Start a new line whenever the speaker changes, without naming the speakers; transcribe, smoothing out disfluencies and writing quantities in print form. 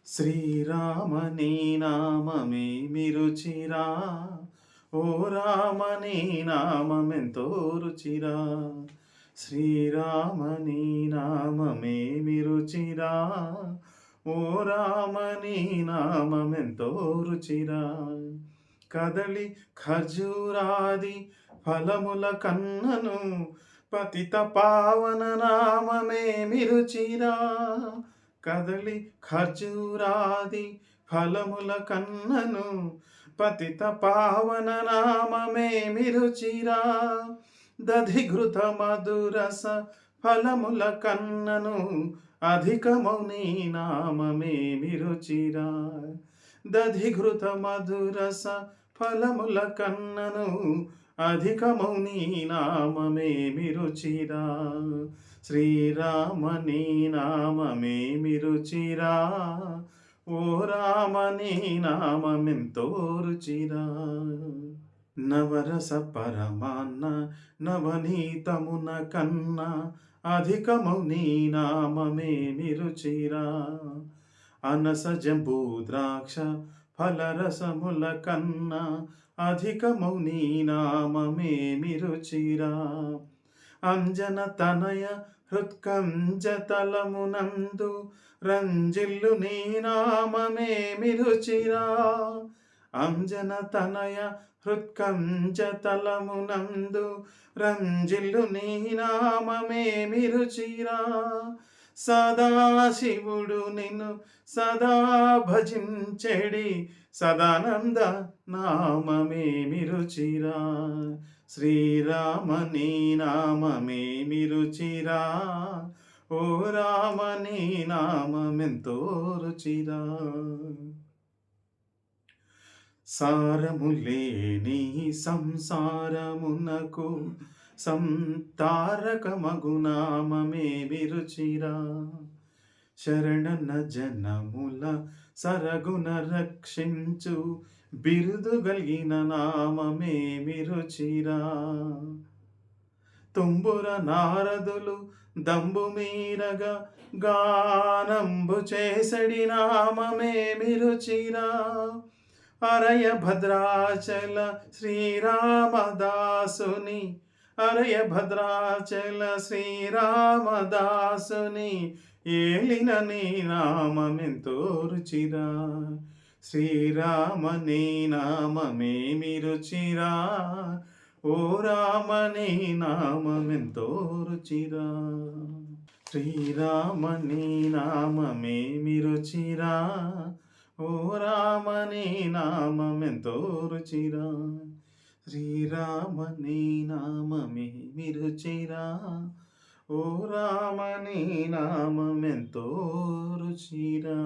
శ్రీరామ నీ నామమేమి రుచిరా, ఓ రామ నీ నామమెంతో రుచిరా. శ్రీరామ నీ నామమేమి రుచిరా, ఓ రామ నీ నామమెంతో రుచిరా. కదలి ఖర్జూరాది ఫలముల కన్నను పతిత పావన నామమేమి రుచిరా. కదలి ఖర్జూరాది ఫలముల కన్నను పతిత పావన నామమేమి రుచిరా. దధిఘృత మధురస ఫలముల కన్నను అధికమౌ నీ నామమేమి రుచిరా. దధిఘృత మధురస ఫలముల కన్నను అధికమౌ నీ నామమేమి రుచిరా. శ్రీరామ నీ నామమేమి రుచిరా, ఓ రామ నీ నామమెంతో రుచిరా. నవరస పరమాన్న నవనీతమున కన్నా అధికమౌ నీ నామమేమి రుచిరా. అనస జంబూ ద్రాక్ష ఫలరసముల కన్నా అధికమౌ నీ నామమేమి రుచిరా. అంజన తనయ హృత్కంజ తలమునందు రంజిల్లు నీ నామమేమి రుచిరా. అంజన తనయ హృత్కంజ తలమునందు రంజిల్లు నీ నామమేమి రుచిరా. సదాశివుడు నిన్ను సదా భజించెడి సదానంద నామమేమి రుచిరా. శ్రీరామ నీ నామమేమి రుచిరా, ఓ రామ నీ నామమెంతో రుచిరా. సారములేని సంసారమునకు సంతారకమగు నామమేమి రుచిరా. శరణన జనముల సరగున రక్షించు బిరుదు గలిగిన నామమేమి రుచిరా. తుంబుర నారదులు దంబు మీరగా గానంబు చేసడి నామమేమి రుచిరా. అరయ భద్రాచల శ్రీరామదాసుని అరయ భద్రాచల శ్రీరామదాసుని ఏలిన నీ నామమెంతో రుచిరా. శ్రీరామ నీ నామమేమి రుచిరా, ఓ రామ నీ నామమెంతో రుచిరా. శ్రీరామ నీ నామమేమి రుచిరా, ఓ రామ నీ నామమెంతో రుచిరా. శ్రీరామ నీ నామమేమి రుచిరా, ఓ రామ నీ నామమెంతో రుచిరా.